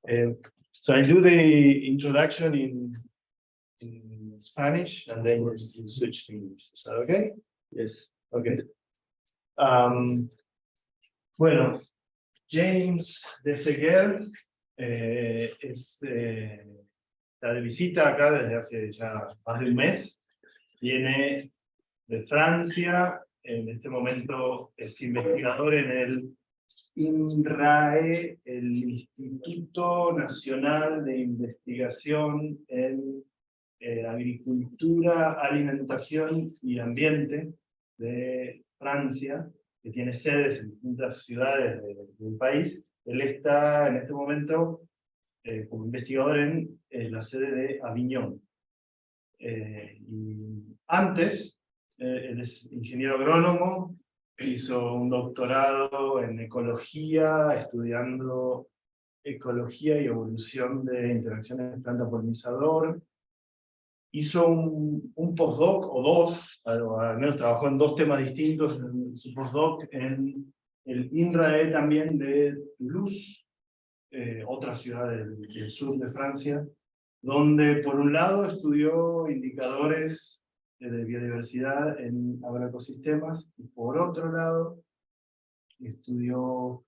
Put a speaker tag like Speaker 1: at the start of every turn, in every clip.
Speaker 1: So I do the introduction in Spanish, and then you switch to English. Is that okay?
Speaker 2: Yes.
Speaker 1: Okay. Bueno, James Desaegher está de visita acá desde hace ya más de un mes. Viene de Francia, en este momento es investigador en el INRAE, el Instituto Nacional de Investigación en Agricultura, Alimentación y Ambiente de Francia, que tiene sedes en distintas ciudades del país. Él está en este momento como investigador en la sede de Avignon. Y antes, él es ingeniero agrónomo, hizo un doctorado en ecología, estudiando ecología y evolución de interacciones planta-polinizador. Hizo un postdoc o dos, al menos trabajó en dos temas distintos en su postdoc, en el INRAE también de Toulouse, otra ciudad del sur de Francia, donde por un lado estudió indicadores de biodiversidad en agroecosistemas, y por otro lado estudió,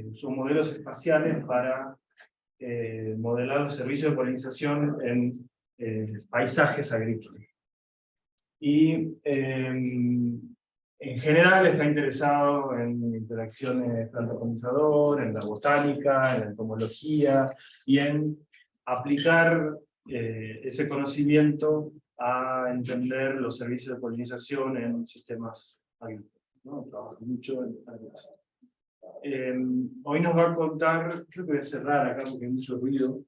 Speaker 1: usó modelos espaciales para modelar los servicios de polinización en paisajes agrícolas. Y en general está interesado en interacciones planta-polinizador, en la botánica, en la entomología, y en aplicar ese conocimiento a entender los servicios de polinización en sistemas agrícolas, ¿no? Trabaja mucho en agricultura. Hoy nos va a contar, creo que voy a cerrar acá porque hay mucho ruido.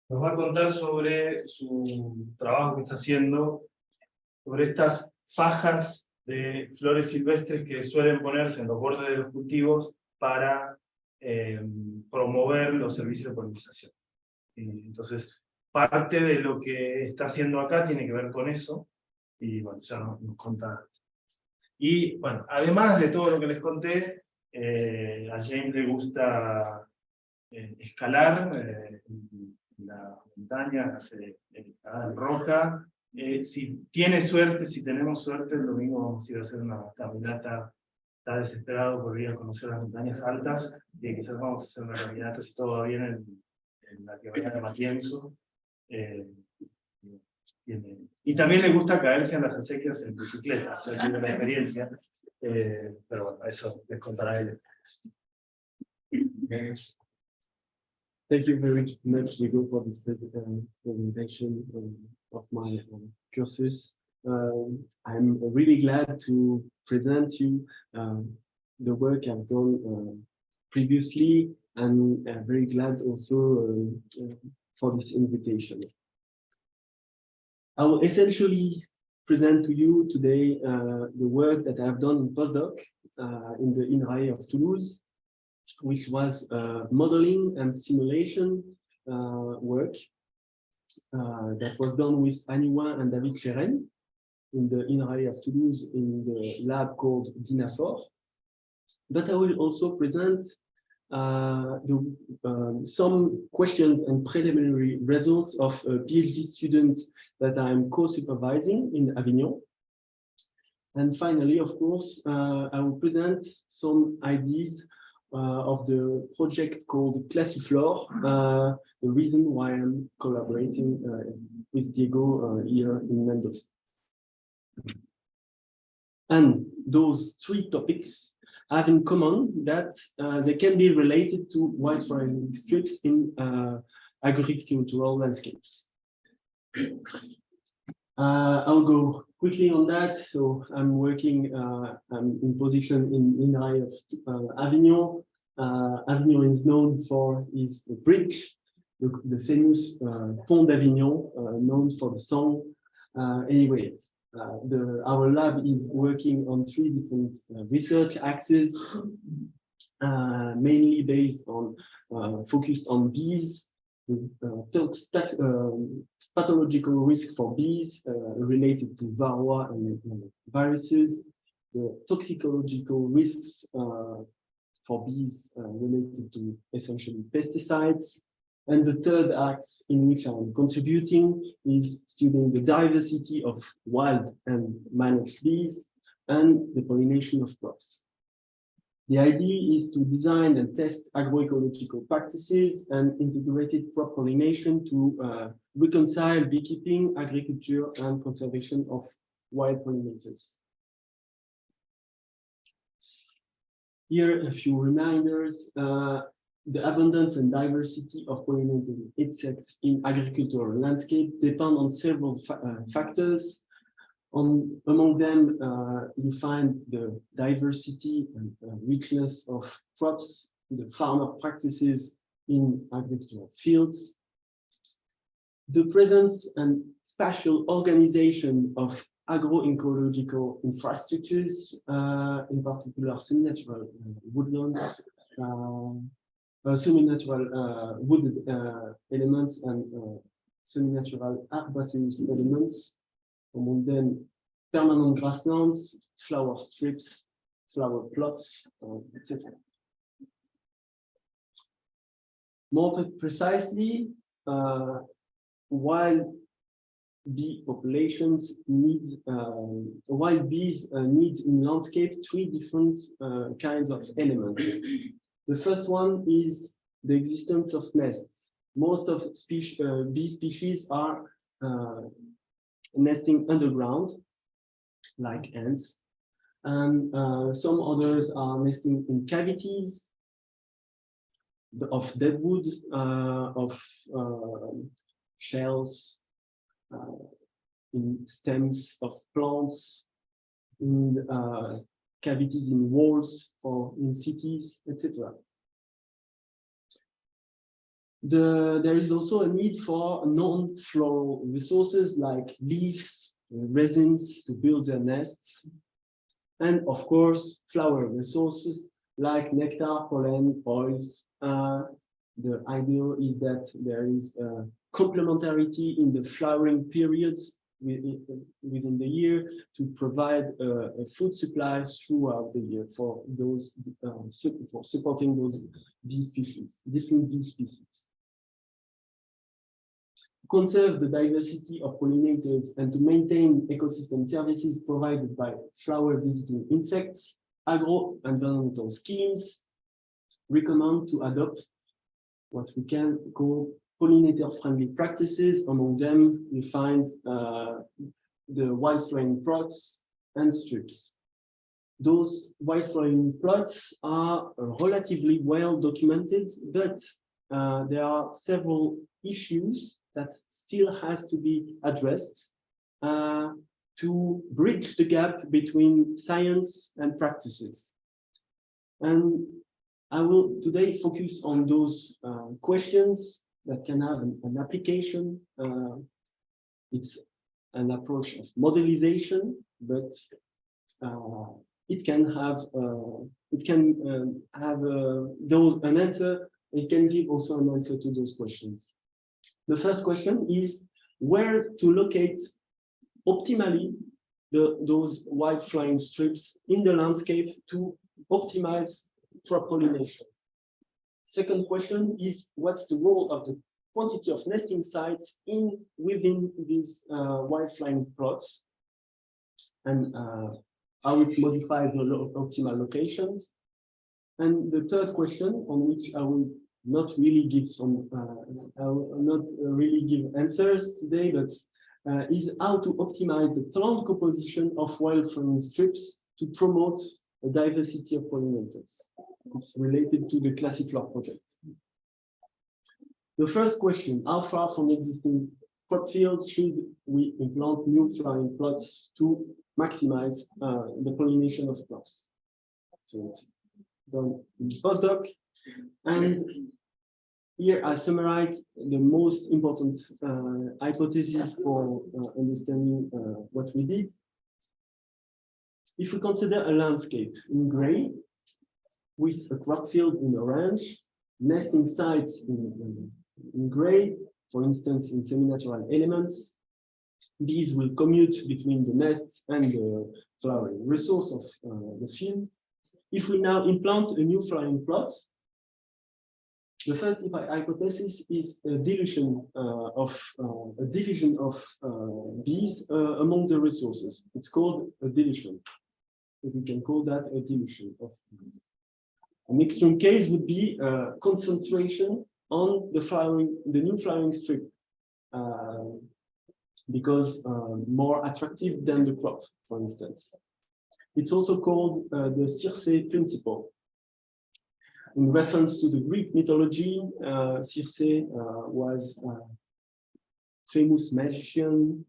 Speaker 1: Nos va a contar sobre su trabajo que está haciendo, sobre estas fajas de flores silvestres que suelen ponerse en los bordes de los cultivos para promover los servicios de polinización. Entonces, parte de lo que está haciendo acá tiene que ver con eso, y bueno, ya nos contará. Y bueno, además de todo lo que les conté, a James le gusta escalar la montaña, hace escalada en roca. Si tiene suerte, si tenemos suerte, el domingo vamos a ir a hacer una caminata. Está desesperado por ir a conocer las montañas altas, y quizás vamos a hacer una caminata, si todo va bien, en la que vaya de Matienzo. Y también le gusta caerse en las acequias en bicicleta, o sea, tiene una experiencia, pero bueno, eso les contará él.
Speaker 2: Thank you very much, Diego, for this presentation of my courses. I'm really glad to present you the work I've done previously, and very glad also for this invitation. I will essentially present to you today the work that I've done in postdoc in the INRAE of Toulouse, which was modeling and simulation work that was done with Aniwa and David Cheren in the INRAE of Toulouse in the lab called DINAFOR. But I will also present some questions and preliminary results of PhD students that I'm co-supervising in Avignon. And finally, of course, I will present some ideas of the project called Classiflore, the reason why I'm collaborating with Diego here in Mendoza. And those three topics have in common that they can be related to wildflower strips in agricultural landscapes. I'll go quickly on that. So I'm working, I'm in position in INRAE of Avignon. Avignon is known for its bridge, the famous Pont d'Avignon, known for the song. Anyway, our lab is working on three different research axes, mainly based on, focused on bees, pathological risk for bees related to varroa and viruses, the toxicological risks for bees related to essentially pesticides. And the third axe in which I'm contributing is studying the diversity of wild and managed bees and the pollination of crops. The idea is to design and test agroecological practices and integrated crop pollination to reconcile beekeeping, agriculture, and conservation of wild pollinators. Here, a few reminders. The abundance and diversity of pollinating insects in agricultural landscape depend on several factors. Among them, you find the diversity and richness of crops, the farmer practices in agricultural fields, the presence and spatial organization of agroecological infrastructures, in particular semi-natural woodlands, semi-natural wooded elements and semi-natural herbaceous elements, among them permanent grasslands, flower strips, flower plots, etc. More precisely, wild bee populations need, wild bees need in landscape 3 different kinds of elements. The first one is the existence of nests. Most of bee species are nesting underground, like ants, and some others are nesting in cavities of dead wood, of shells, in stems of plants, in cavities in walls or in cities, etc. There is also a need for non-floral resources like leaves, resins to build their nests, and of course, flower resources like nectar, pollen, oils. The ideal is that there is complementarity in the flowering periods within the year to provide a food supply throughout the year for those for supporting those bee species, different bee species. To conserve the diversity of pollinators and to maintain ecosystem services provided by flower visiting insects, agro-environmental schemes recommend to adopt what we can call pollinator-friendly practices. Among them, you find the wild-flowering plots and strips. Those wild-flowering plots are relatively well documented, but there are several issues that still has to be addressed to bridge the gap between science and practices. And I will today focus on those questions that can have an application. It's an approach of modelization, but it can have an answer. It can give also an answer to those questions. The first question is where to locate optimally those wild-flying strips in the landscape to optimize crop pollination. Second question is what's the role of the quantity of nesting sites within these wild-flying plots, and how it modifies the optimal locations. And the third question, on which I will not really give answers today, but is how to optimize the plant composition of wild-flying strips to promote a diversity of pollinators. It's related to the Classiflora project. The first question, how far from existing crop fields should we implant new flowering plots to maximize the pollination of crops? So it's done in postdoc. And here I summarize the most important hypotheses for understanding what we did. If we consider a landscape in gray, with a crop field in orange, nesting sites in gray, for instance, in semi-natural elements, bees will commute between the nests and flowering resource of the field. If we now implant a new flowering plot, the first hypothesis is a division of bees among the resources. It's called a dilution. We can call that a dilution of bees. An extreme case would be concentration on the new flowering strip, because more attractive than the crop, for instance. It's also called the Circe principle. In reference to the Greek mythology, Circe was a famous magician.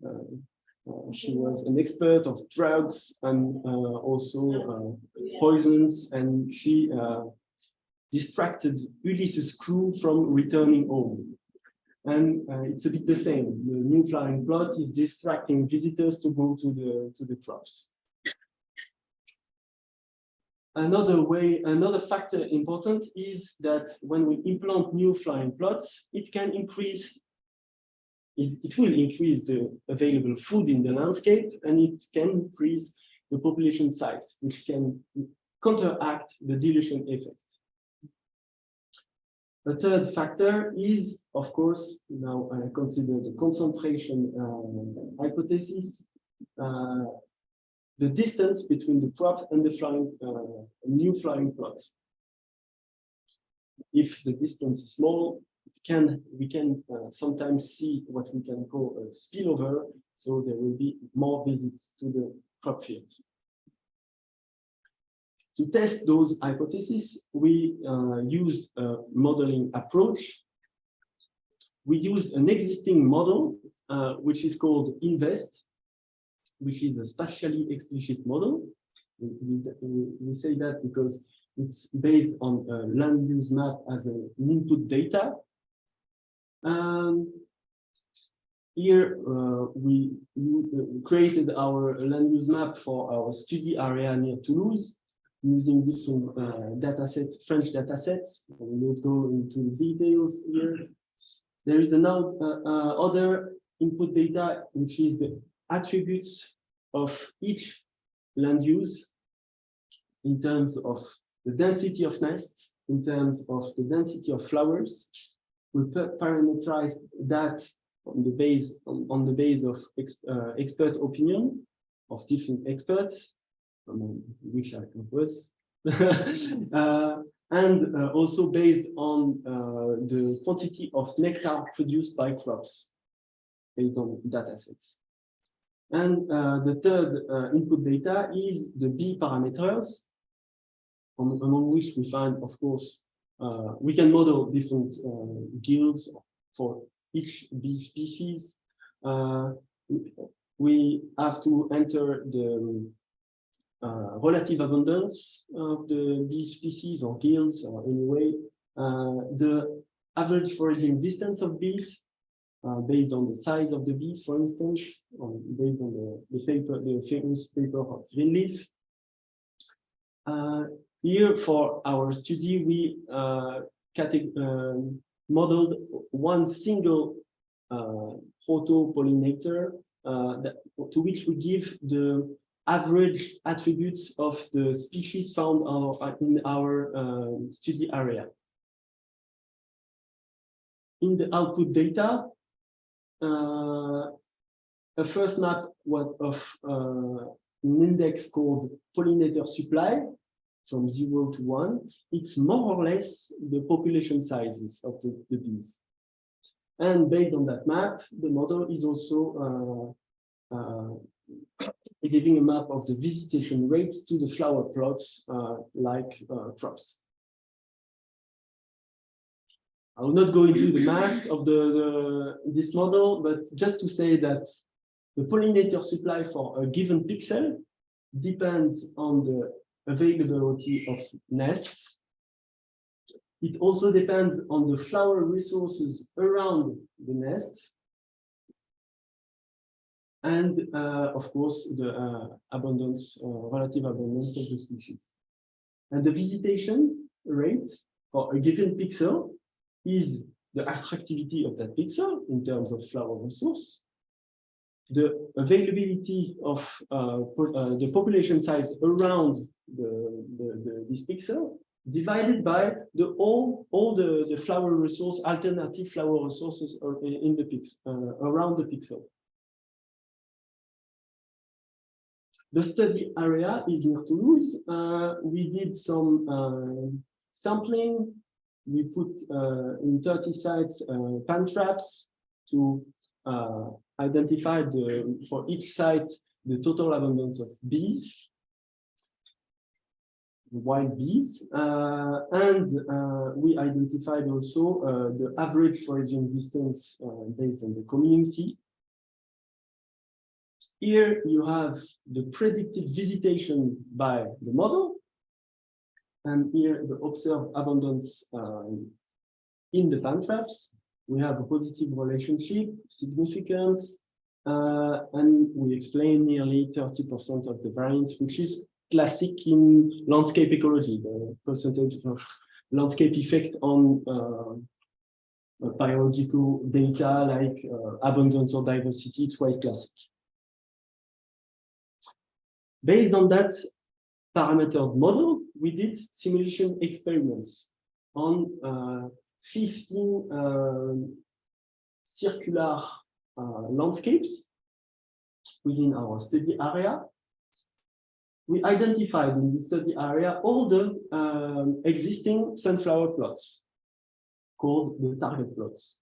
Speaker 2: She was an expert of drugs and also poisons, and she distracted Ulysses' crew from returning home. And it's a bit the same. The new flowering plot is distracting visitors to go to the crops. Another factor important is that when we implant new flowering plots, it will increase the available food in the landscape, and it can increase the population size, which can counteract the dilution effect. A third factor is, of course, now I consider the concentration hypothesis, the distance between the crop and the new flowering plot. If the distance is small, we can sometimes see what we can call a spillover, so there will be more visits to the crop field. To test those hypotheses, we used a modeling approach. We used an existing model, which is called INVEST, which is a spatially explicit model. We say that because it's based on a land use map as an input data. Here we created our land use map for our study area near Toulouse, using different datasets, French datasets. I will not go into the details here. There is other input data, which is the attributes of each land use in terms of the density of nests, in terms of the density of flowers. We parameterize that on the base of expert opinion of different experts, which are us, and also based on the quantity of nectar produced by crops, based on datasets. And the third input data is the bee parameters, among which we find, of course, we can model different guilds for each bee species. We have to enter the relative abundance of the bee species or guilds, or anyway, the average foraging distance of bees, based on the size of the bees, for instance, based on the famous paper of Greenleaf. Here, for our study, we modeled one single proto-pollinator to which we give the average attributes of the species found in our study area. In the output data, a first map of an index called pollinator supply from 0 to 1. It's more or less the population sizes of the bees. And based on that map, the model is also giving a map of the visitation rates to the flower plots, like crops. I will not go into the math of this model, but just to say that the pollinator supply for a given pixel depends on the availability of nests. It also depends on the flower resources around the nests, and of course the abundance, relative abundance of the species. And the visitation rate for a given pixel is the attractivity of that pixel in terms of flower resource, the availability of the population size around this pixel divided by all the flower resource, alternative flower resources in the pixel, around the pixel. The study area is near Toulouse. We did some sampling. We put in 30 sites pan traps to identify for each site the total abundance of bees, wild bees, and we identified also the average foraging distance based on the community. Here you have the predicted visitation by the model, and here the observed abundance in the pan traps. We have a positive relationship, significant, and we explain nearly 30% of the variance, which is classic in landscape ecology, the percentage of landscape effect on biological data like abundance or diversity. It's quite classic. Based on that parametered model, we did simulation experiments on 15 circular landscapes within our study area. We identified in the study area all the existing sunflower plots, called the target plots.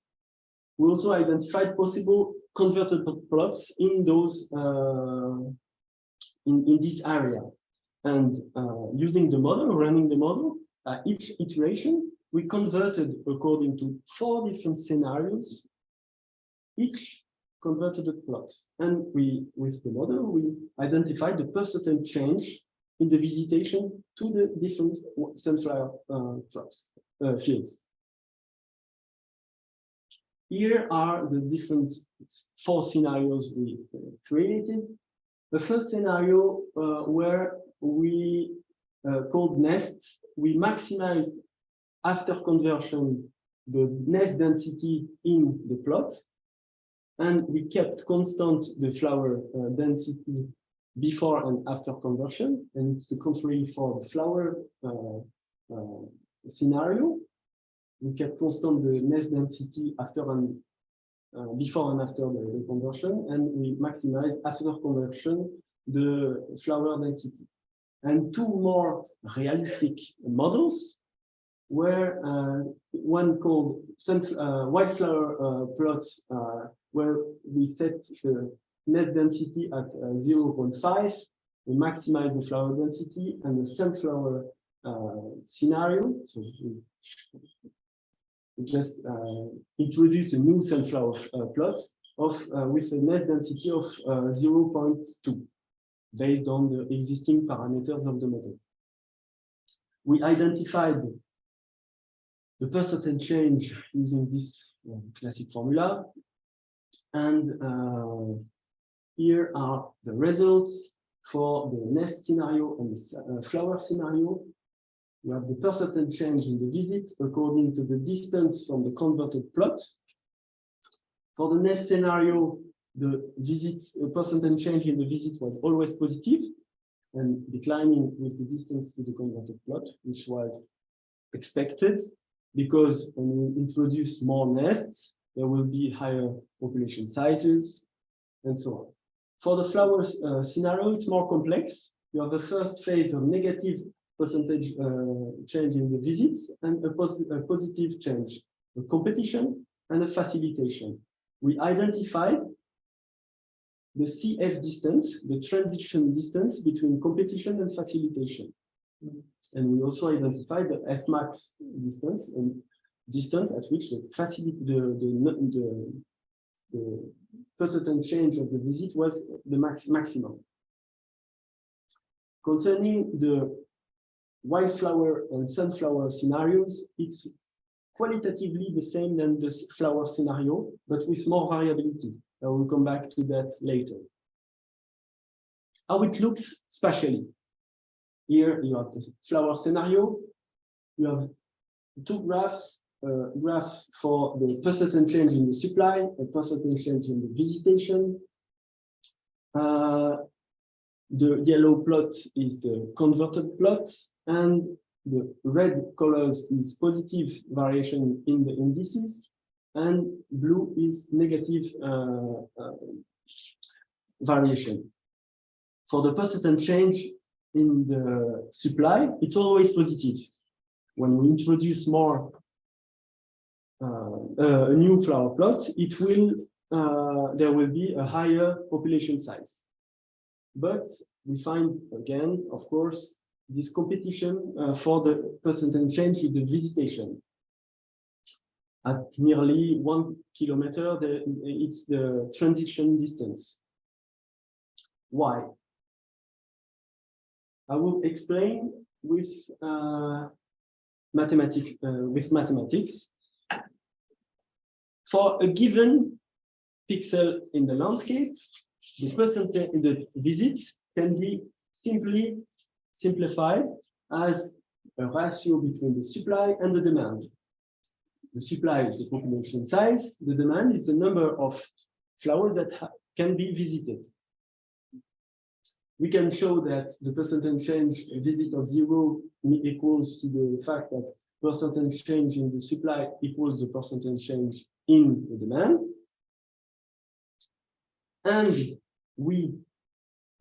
Speaker 2: We also identified possible converted plots in those in this area. And using the model, running the model, each iteration, we converted according to 4 different scenarios, each converted a plot. And with the model, we identified the percentage change in the visitation to the different sunflower fields. Here are the different 4 scenarios we created. The first scenario where we called nests, we maximized after conversion the nest density in the plot, and we kept constant the flower density before and after conversion, and it's the contrary for the flower scenario. We kept constant the nest density after and before and after the conversion, and we maximize after conversion the flower density. And 2 more realistic models were one called wildflower plots, where we set the nest density at 0.5, we maximize the flower density, and the sunflower scenario. So we just introduce a new sunflower plot with a nest density of 0.2, based on the existing parameters of the model. We identified the percentage change using this classic formula, and here are the results for the nest scenario and the flower scenario. We have the percentage change in the visit according to the distance from the converted plot. For the nest scenario, the percentage change in the visit was always positive and declining with the distance to the converted plot, which was expected because when we introduce more nests, there will be higher population sizes and so on. For the flower scenario, it's more complex. You have the first phase of negative percentage change in the visits and a positive change, a competition and a facilitation. We identified the CF distance, the transition distance between competition and facilitation. And we also identified the Fmax distance and distance at which the percentage change of the visit was the maximum. Concerning the wildflower and sunflower scenarios, it's qualitatively the same than the flower scenario, but with more variability. I will come back to that later. How it looks spatially. Here you have the flower scenario. You have 2 graphs, a graph for the percentage change in the supply, a percentage change in the visitation. The yellow plot is the converted plot, and the red colors is positive variation in the indices, and blue is negative variation. For the percent change in the supply, it's always positive. When we introduce more a new flower plot, it will there will be a higher population size. But we find again, of course, this competition for the percent change in the visitation. At nearly 1 kilometer, it's the transition distance. Why? I will explain with mathematics. For a given pixel in the landscape, the percentage in the visit can be simply simplified as a ratio between the supply and the demand. The supply is the population size, the demand is the number of flowers that can be visited. We can show that the percentage change visit of 0 equals to the fact that percentage change in the supply equals the percentage change in the demand. And we,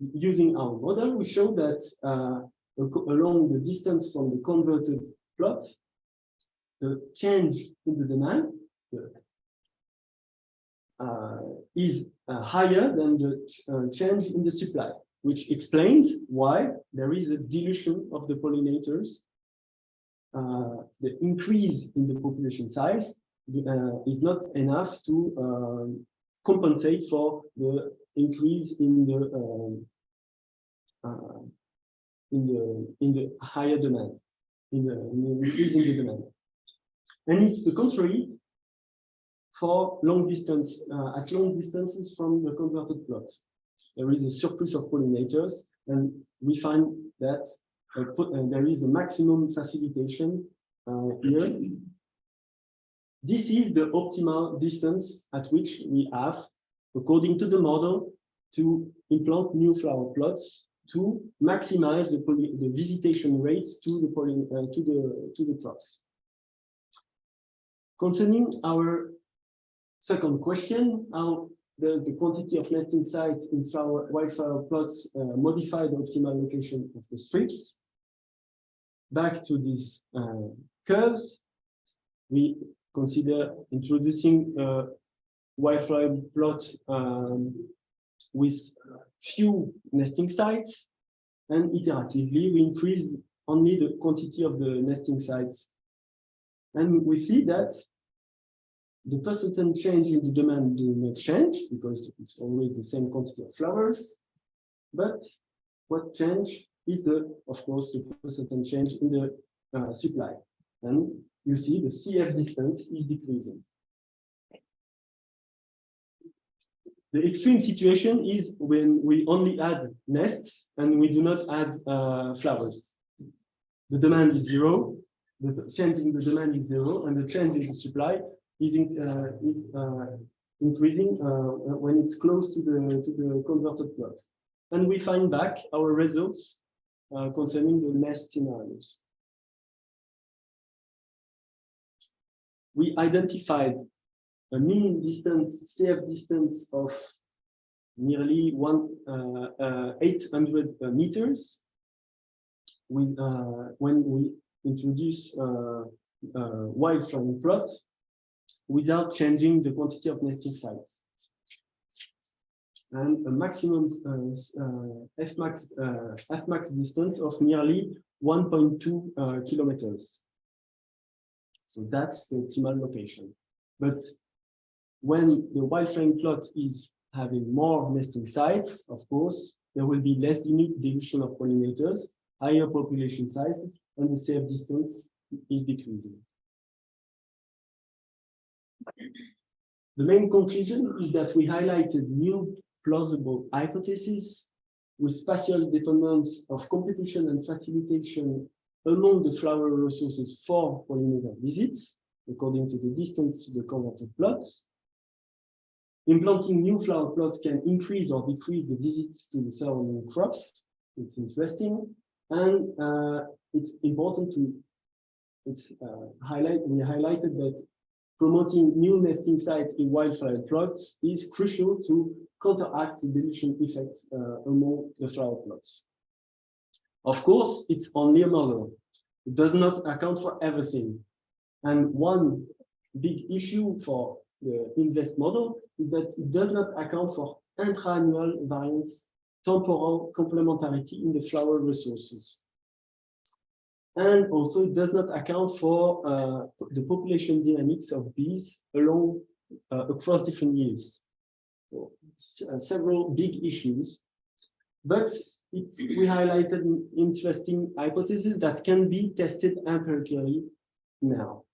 Speaker 2: using our model, we show that along the distance from the converted plot, the change in the demand is higher than the change in the supply, which explains why there is a dilution of the pollinators. The increase in the population size is not enough to compensate for the increase in the higher demand, in the increase in the demand. And it's the contrary for long distance, at long distances from the converted plot. There is a surplus of pollinators, and we find that there is a maximum facilitation here. This is the optimal distance at which we have, according to the model, to implant new flower plots to maximize the visitation rates to the crops. Concerning our second question, how does the quantity of nesting sites in wildflower plots modify the optimal location of the strips? Back to these curves, we consider introducing a wildflower plot with few nesting sites, and iteratively we increase only the quantity of the nesting sites. And we see that the percentage change in the demand do not change because it's always the same quantity of flowers. But what change is of course, the percentage change in the supply. And you see the CF distance is decreasing. The extreme situation is when we only add nests and we do not add flowers. The demand is 0, the change in the demand is 0, and the change in the supply is increasing when it's close to the converted plot. And we find back our results concerning the nest scenarios. We identified a mean distance, CF distance of nearly 800 meters with, when we introduce wildflower plot without changing the quantity of nesting sites. And a maximum Fmax distance of nearly 1.2 kilometers. So that's the optimal location. But when the wildflower plot is having more nesting sites, of course, there will be less dilution of pollinators, higher population sizes, and the CF distance is decreasing. The main conclusion is that we highlighted new plausible hypotheses with spatial dependence of competition and facilitation among the flower resources for pollinator visits, according to the distance to the converted plots. Implanting new flower plots can increase or decrease the visits to the surrounding crops. It's interesting, and it's important to we highlighted that promoting new nesting sites in wildflower plots is crucial to counteract the dilution effects among the flower plots. Of course, it's only a model. It does not account for everything. And one big issue for the INVEST model is that it does not account for intra-annual variance, temporal complementarity in the flower resources. And also, it does not account for the population dynamics of bees across different years. So, several big issues, but we highlighted an interesting hypothesis that can be tested empirically now.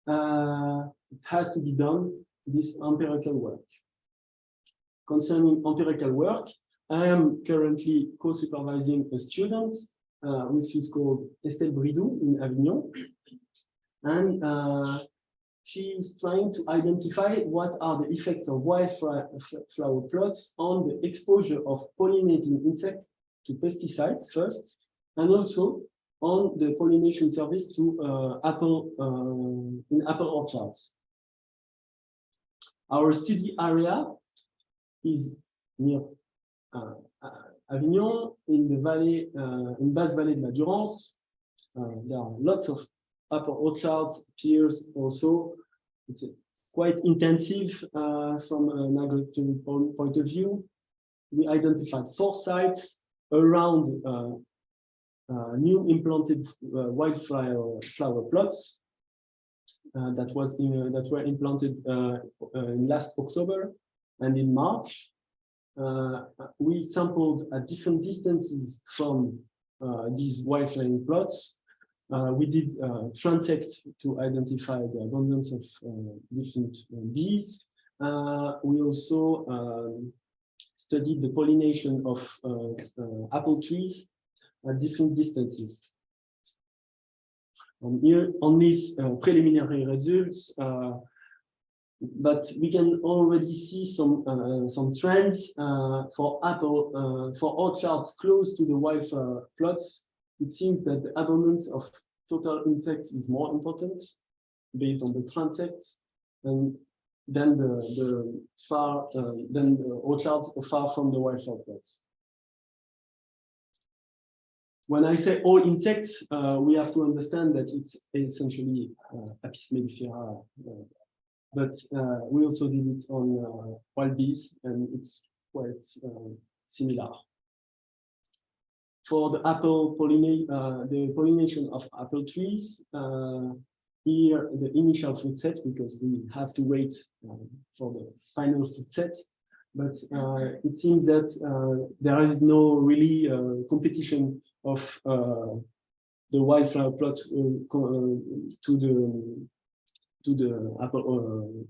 Speaker 2: It has to be done, this empirical work. Concerning empirical work, I am currently co-supervising a student which is called Estelle Bridou in Avignon. And she is trying to identify what are the effects of wildflower plots on the exposure of pollinating insects to pesticides first, and also on the pollination service to in apple orchards. Our study area is near Avignon, in the valley, in Basse Vallée de la Durance. There are lots of apple orchards, pears also. It's quite intensive from an agricultural point of view. We identified 4 sites around new implanted wildflower plots that were implanted in last October and in March. We sampled at different distances from these wildflower plots. We did transects to identify the abundance of different bees. We also studied the pollination of apple trees at different distances. And here on these preliminary results, but we can already see some trends for orchards close to the wildflower plots. It seems that the abundance of total insects is more important based on the transects, and then the orchards far from the wildflower plots. When I say all insects, we have to understand that it's essentially Apis mellifera, but we also did it on wild bees, and it's quite similar. For the the pollination of apple trees, here the initial fruit set, because we have to wait for the final fruit set. But it seems that there is no really competition of the wildflower plot to the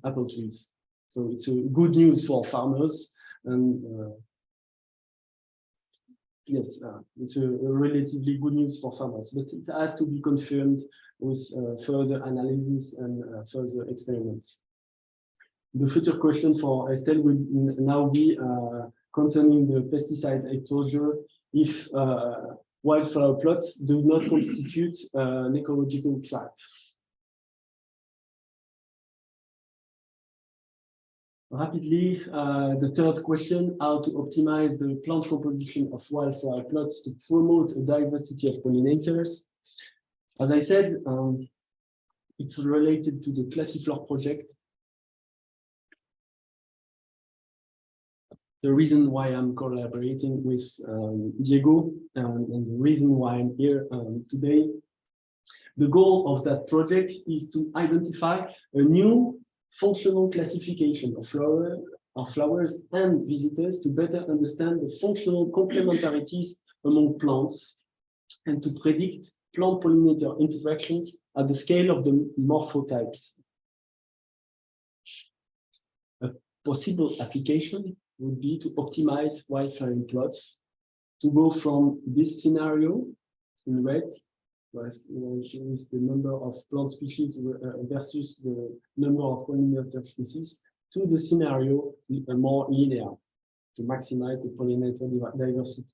Speaker 2: apple trees. So it's good news for farmers, and yes, it's a relatively good news for farmers, but it has to be confirmed with further analysis and further experiments. The future question for Estelle will now be concerning the pesticides exposure if wildflower plots do not constitute an ecological trap. Rapidly, the third question, how to optimize the plant composition of wildflower plots to promote a diversity of pollinators. As I said, it's related to the Classiflore project. The reason why I'm collaborating with Diego and the reason why I'm here today. The goal of that project is to identify a new functional classification of flowers and visitors to better understand the functional complementarities among plants and to predict plant pollinator interactions at the scale of the morphotypes. A possible application would be to optimize wildflower plots to go from this scenario in red, with the number of plant species versus the number of pollinator species, to the scenario more linear to maximize the pollinator diversity.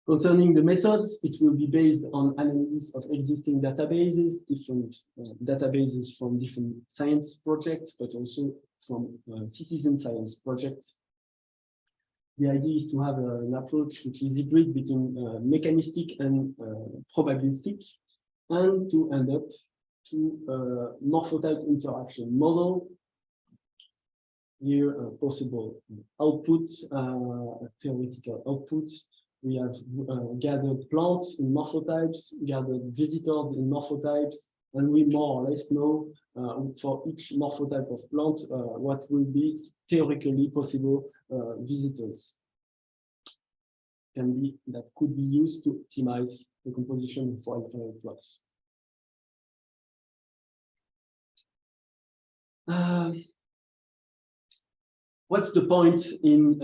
Speaker 2: Concerning the methods, it will be based on analysis of existing databases, different databases from different science projects, but also from citizen science projects. The idea is to have an approach which is hybrid between mechanistic and probabilistic, and to end up to a morphotype interaction model. Here, possible output, theoretical output. We have gathered plants in morphotypes, gathered visitors in morphotypes, and we more or less know for each morphotype of plant what will be theoretically possible visitors. That could be used to optimize the composition of wildflower plots. What's the point in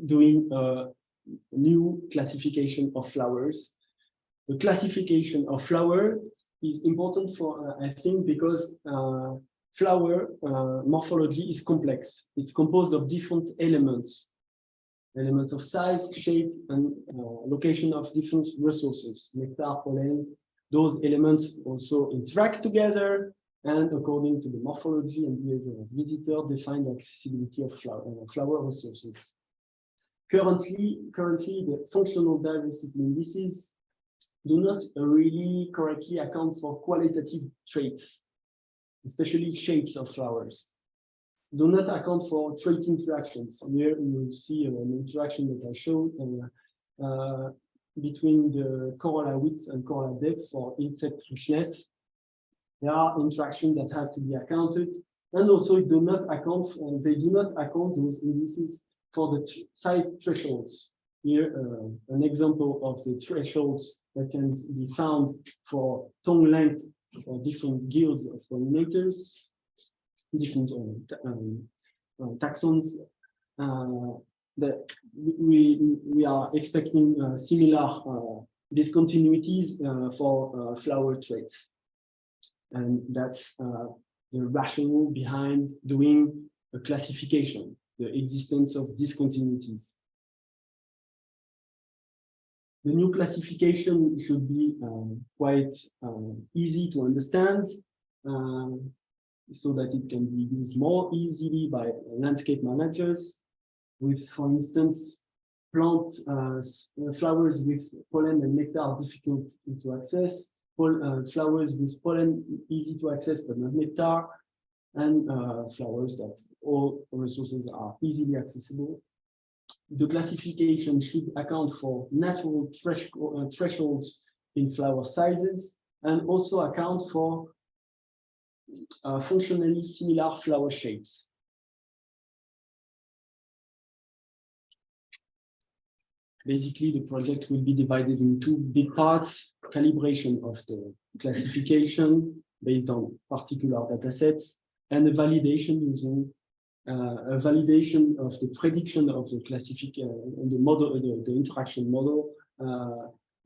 Speaker 2: doing a new classification of flowers? The classification of flowers is important for, I think, because flower morphology is complex. It's composed of different elements of size, shape, and location of different resources, nectar, pollen. Those elements also interact together, and according to the morphology and behavior of visitor, define the accessibility of flower resources. Currently, the functional diversity indices do not really correctly account for qualitative traits, especially shapes of flowers. Do not account for trait interactions. Here you will see an interaction that I showed between the corolla width and corolla depth for insect richness. There are interactions that has to be accounted, and also they do not account those indices for the size thresholds. Here, an example of the thresholds that can be found for tongue length for different guilds of pollinators, different taxons. That we are expecting similar discontinuities for flower traits. And that's the rationale behind doing a classification, the existence of discontinuities. The new classification should be quite easy to understand, so that it can be used more easily by landscape managers, with, for instance, plant flowers with pollen and nectar are difficult to access, flowers with pollen easy to access but not nectar, and flowers that all resources are easily accessible. The classification should account for natural thresholds in flower sizes, and also account for functionally similar flower shapes. Basically, the project will be divided in two big parts: calibration of the classification based on particular datasets, and a validation using a validation of the prediction of the classification, the model, the interaction model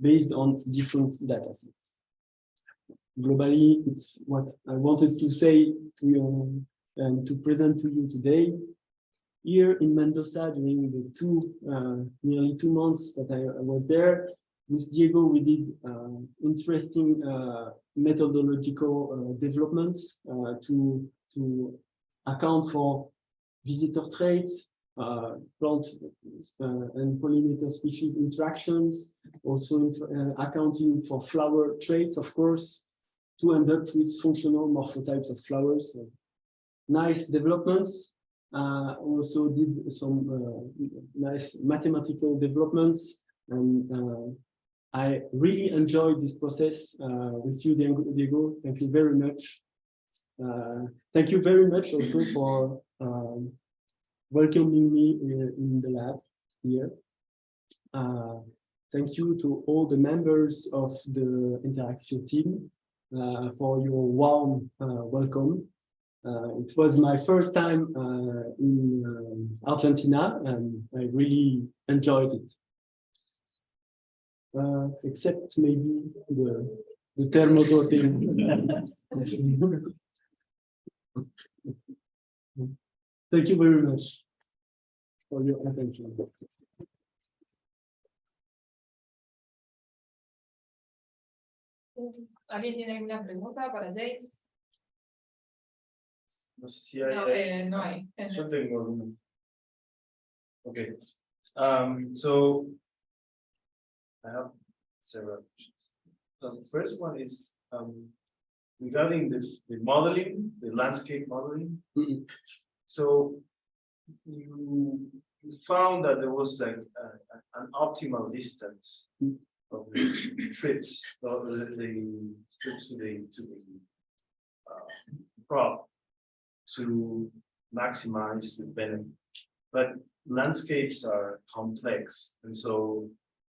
Speaker 2: based on different datasets. Globally, it's what I wanted to say to you and to present to you today. Here in Mendoza, during the nearly 2 months that I was there, with Diego, we did interesting methodological developments to account for visitor traits, plant and pollinator species interactions, also accounting for flower traits, of course, to end up with functional morphotypes of flowers. So, nice developments. Also did some nice mathematical developments, and I really enjoyed this process with you, Diego. Thank you very much. Thank you very much also for welcoming me in the lab here. Thank you to all the members of the Interaction team for your warm welcome. It was my first time in Argentina, and I really enjoyed it. Except maybe the thermodoting. Thank you very much for your attention.
Speaker 3: ¿Alguien tiene alguna pregunta para James?
Speaker 1: No sé si hay.
Speaker 3: No, no hay.
Speaker 1: Yo tengo alguna. Okay. So I have several questions. So the first one is regarding the modeling, the landscape modeling.
Speaker 2: Mm-hmm.
Speaker 1: So you found that there was like an optimal distance of the trips, of the trips to the crop to maximize the benefit. But landscapes are complex, and so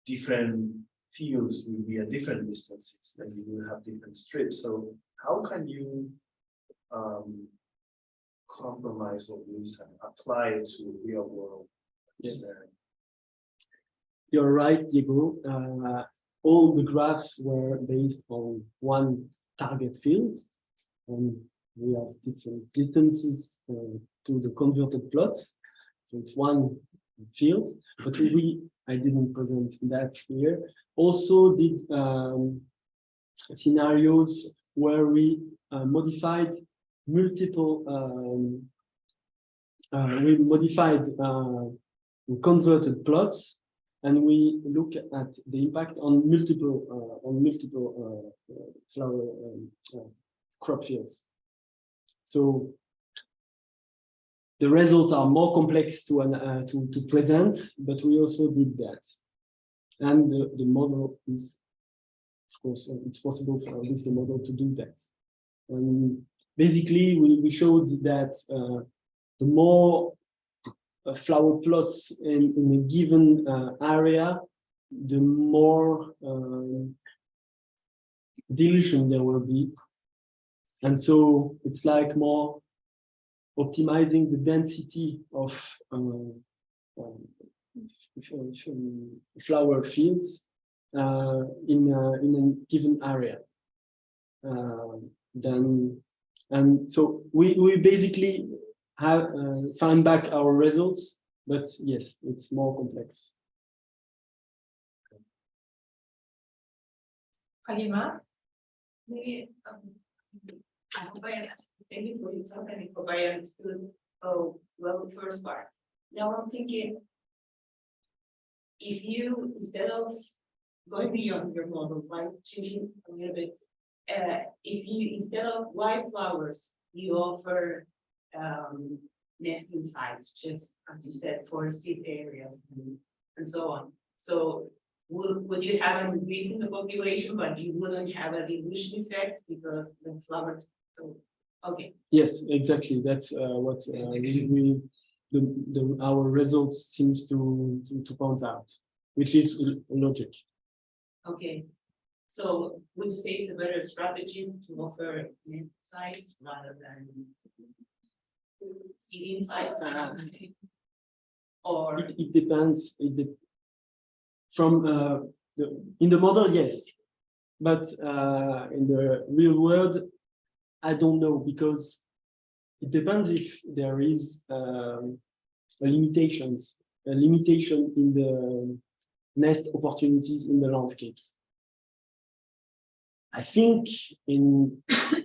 Speaker 1: different fields will be at different distances, then you will have different strips. So how can you compromise all this and apply it to real world?
Speaker 2: Yes.
Speaker 1: scenario?
Speaker 2: You're right, Diego. All the graphs were based on one target field, and we have different distances to the converted plots. So it's one field, but I didn't present that here. Also did scenarios where we modified multiple, converted plots, and we look at the impact on multiple flower crop fields. So the results are more complex to present, but we also did that. And the model is, of course, it's possible for the model to do that. And basically, we showed that the more flower plots in a given area, the more dilution there will be. And so it's like more optimizing the density of flower fields in a given area. And so we basically have found back our results, but yes, it's more complex.
Speaker 3: ¿Alguien más?
Speaker 4: Maybe, I hope thank you for your talk. I hope I understood well the first part. Now I'm thinking, if you, instead of going beyond your model, by changing a little bit, if you, instead of wildflowers, you offer nesting sites, just as you said, forested areas and so on. So would you have an increase in the population, but you wouldn't have a dilution effect because the flower? So okay.
Speaker 2: Yes, exactly. That's what our results seems to point out, which is logic.
Speaker 4: Okay. So would you say it's a better strategy to offer nest sites rather than seeding sites? Or
Speaker 2: it depends. From in the model, yes, but in the real world, I don't know, because it depends if there is a limitation in the nest opportunities in the landscapes. I think in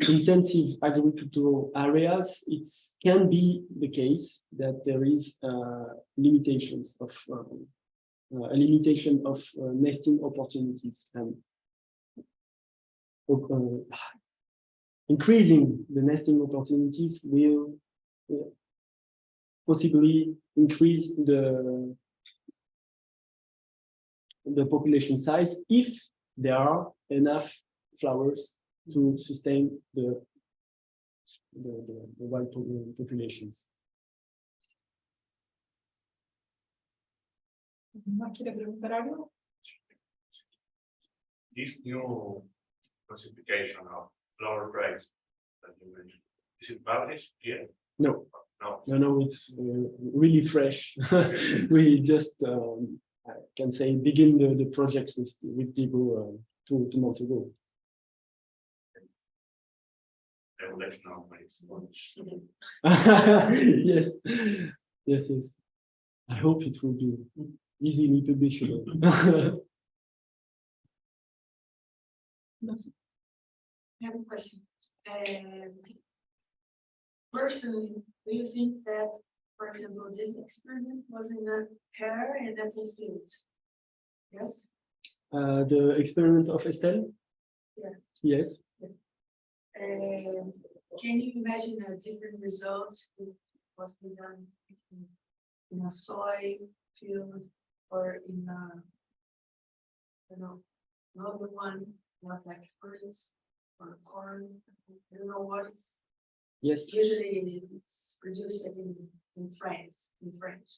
Speaker 2: intensive agricultural areas, it can be the case that there is limitations of a limitation of nesting opportunities, and increasing the nesting opportunities will possibly increase the population size if there are enough flowers to sustain the wild populations.
Speaker 3: ¿Más quiere preguntar algo?
Speaker 5: This new classification of flower traits that you mentioned, is it published yet?
Speaker 2: No,
Speaker 5: No.
Speaker 2: it's really fresh. We just I can say begin the project with Diego 2 months ago.
Speaker 5: I would like to know when it's launched.
Speaker 2: Yes, yes, yes. I hope it will be easily publishable.
Speaker 4: I have a question. Personally, do you think that, for example, this experiment was in a pear and apple field? Yes?
Speaker 2: The experiment of Estelle?
Speaker 4: Yeah.
Speaker 2: Yes.
Speaker 4: Can you imagine a different result if it was done in a soy field or in a, I don't know, another one, not like fruits or corn? I don't know what it's
Speaker 2: Yes.
Speaker 4: usually it's produced in France, in French.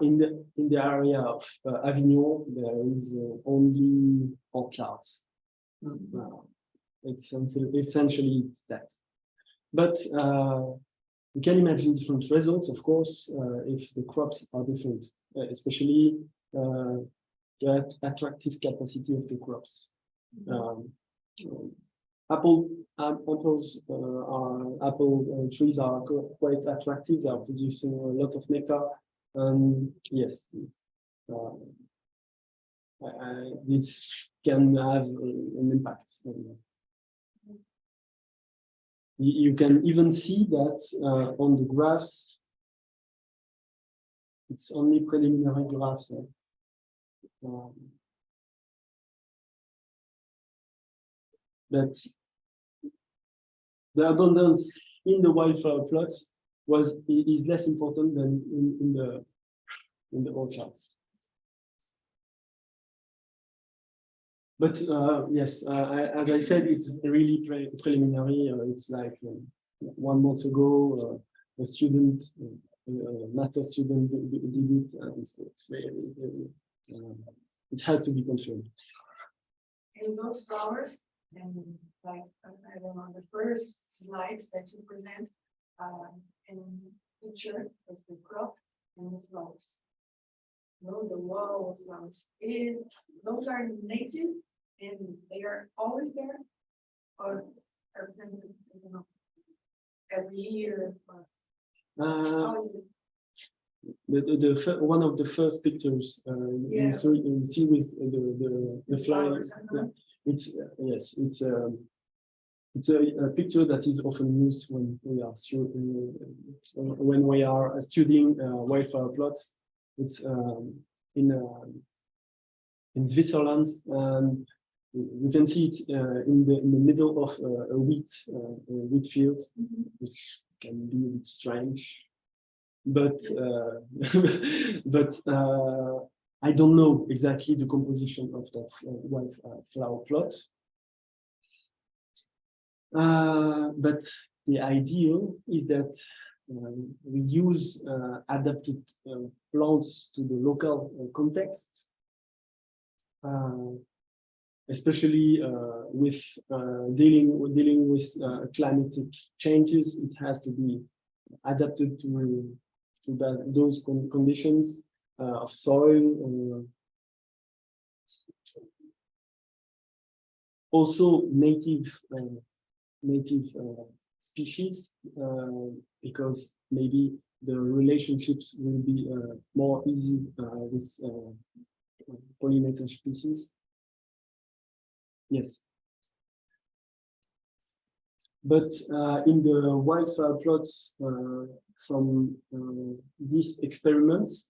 Speaker 2: In the area of Avignon, there is only orchards. It's essentially it's that. But you can imagine different results, of course, if the crops are different, especially the attractive capacity of the crops. Apple trees are quite attractive. They are producing a lot of nectar. Yes, this can have an impact. You can even see that on the graphs. It's only preliminary graphs. That the abundance in the wildflower plots is less important than in the orchards. But yes, as I said, it's really preliminary. It's like 1 month ago, a student, a master student did it, and it's really it has to be confirmed.
Speaker 4: And those flowers, and like I don't know, the first slides that you present, and picture of the crop and the flowers. No, the wall of flowers. Those are native and they are always there, or I don't know, every year. Or how is it?
Speaker 2: One of the first pictures
Speaker 4: Yeah.
Speaker 2: you see with the flowers. It's yes, it's a picture that is often used when we are studying wildflower plots. It's in Switzerland, and you can see it in the middle of a wheat field, which can be a bit strange. But I don't know exactly the composition of that wildflower plot. But the idea is that we use adapted plants to the local context, especially with dealing with climatic changes. It has to be adapted to those conditions of soil. Also native species, because maybe the relationships will be more easy with pollinator species. Yes. But in the wildflower plots from these experiments,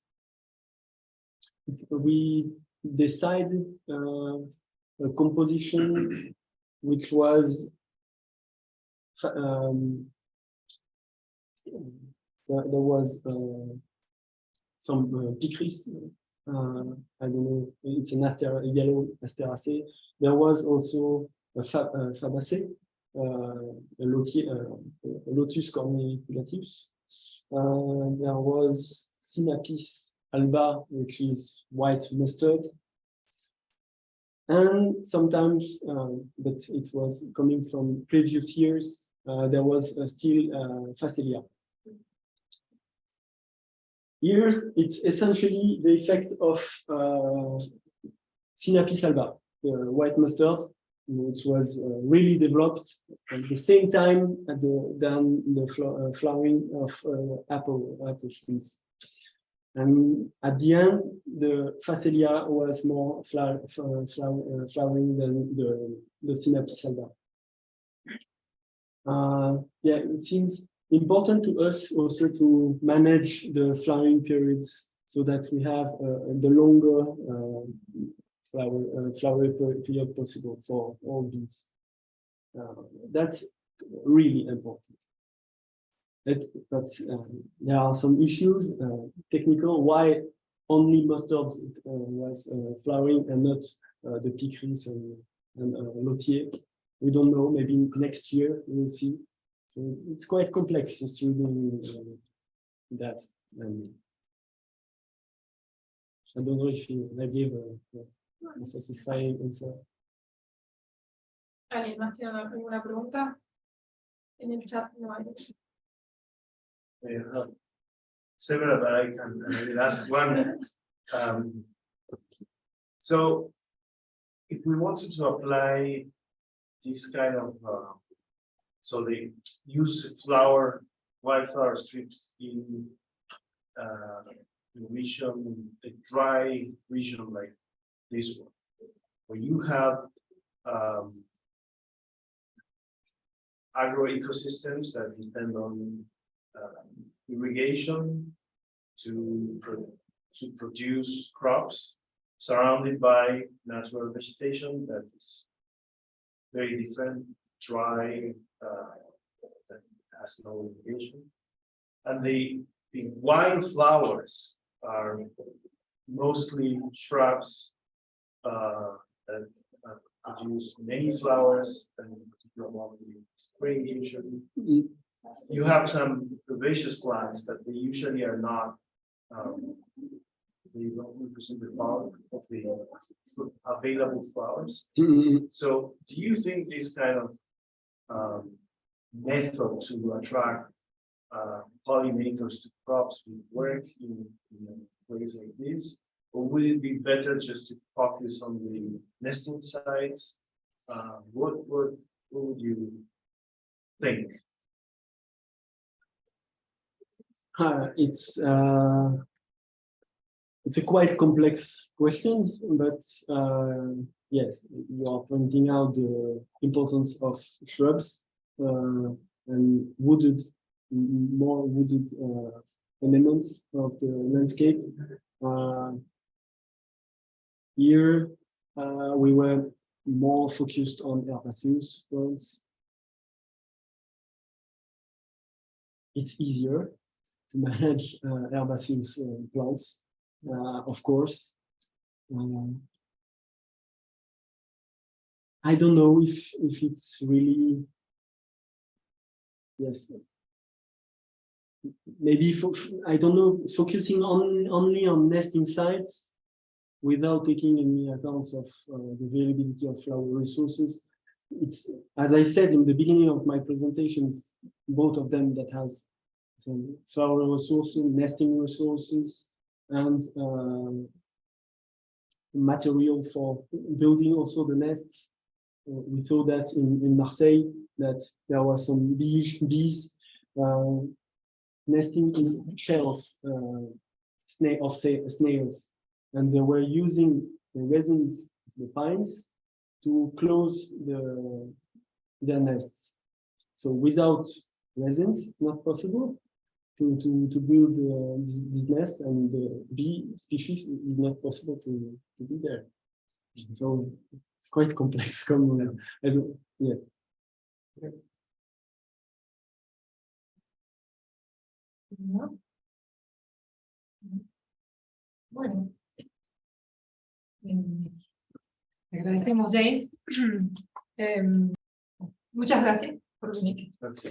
Speaker 2: we decided a composition which was there was some picriss. I don't know. It's an yellow Asteracea. There was also a Fabacea, a Lotus corniculatus. There was Sinapis alba, which is white mustard. And sometimes, but it was coming from previous years, there was still Phacelia. Here, it's essentially the effect of Sinapis alba, the white mustard, which was really developed at the same time than the flowering of apple trees. And at the end, the Phacelia was more flowering than the Synapissalda. Yeah, it seems important to us also to manage the flowering periods so that we have the longer flower period possible for all these. That's really important. But there are some issues, technical, why only mustard was flowering and not the piqueries and lotier. We don't know, maybe next year we'll see. So it's quite complex studying that. I don't know if I gave a satisfying answer.
Speaker 3: ¿Alguien más tiene alguna pregunta? En el chat no hay.
Speaker 1: Several, but I can ask one. So, if we wanted to apply this kind of, so they use wildflower strips in region, a dry region like this one, where you have agroecosystems that depend on irrigation to produce crops, surrounded by natural vegetation that is very different, dry, that has no irrigation. And the wildflowers are mostly shrubs that produce many flowers, and particularly in spring usually. You have some herbaceous plants, but they usually are not, they don't represent the bulk of the available flowers. So do you think this kind of method to attract pollinators to crops would work in a place like this? Or would it be better just to focus on the nesting sites? What would you think?
Speaker 2: It's a quite complex question, but yes, you are pointing out the importance of shrubs and more wooded elements of the landscape. Here we were more focused on herbaceous plants. It's easier to manage herbaceous plants, of course. I don't know if it's really, yes. Maybe I don't know, focusing only on nesting sites without taking any account of the availability of flower resources. It's, as I said in the beginning of my presentations, both of them that has some flower resources, nesting resources, and material for building also the nests. We saw that in Marseille, that there was some bees nesting in shells of snails, and they were using the resins, the pines, to close their nests. So without resins, it's not possible to build this nest, and the bee species is not possible to be there. So it's quite complex. Yeah.
Speaker 3: ¿No? Bueno. Agradecemos, James. Muchas gracias por venir.
Speaker 1: That's it.